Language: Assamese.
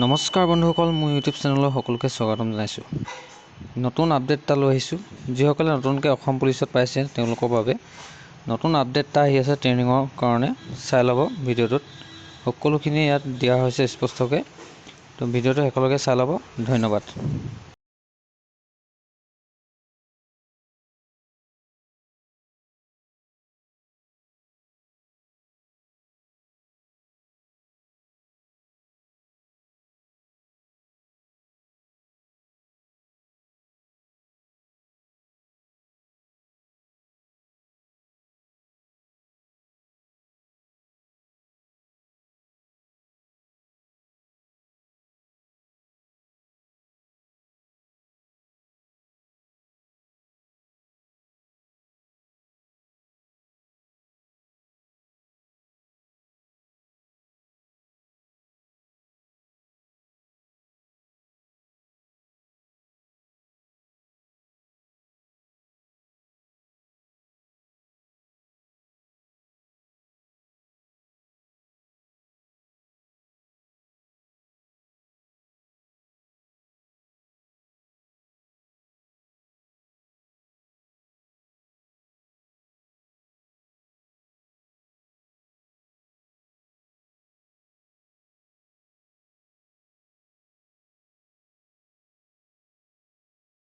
নমস্কাৰ বন্ধুসকল, মোৰ ইউটিউব চেনেলৰ সকলোকে স্বাগতম জনাইছোঁ। নতুন আপডেট এটা লৈ আহিছোঁ। যিসকলে নতুনকৈ অসম পুলিচত পাইছে তেওঁলোকৰ বাবে নতুন আপডেট এটা আহি আছে ট্ৰেইনিঙৰ কাৰণে। চাই ল'ব ভিডিঅ'টোত, সকলোখিনি ইয়াত দিয়া হৈছে স্পষ্টকৈ। তো ভিডিঅ'টো একেলগে চাই ল'ব। ধন্যবাদ।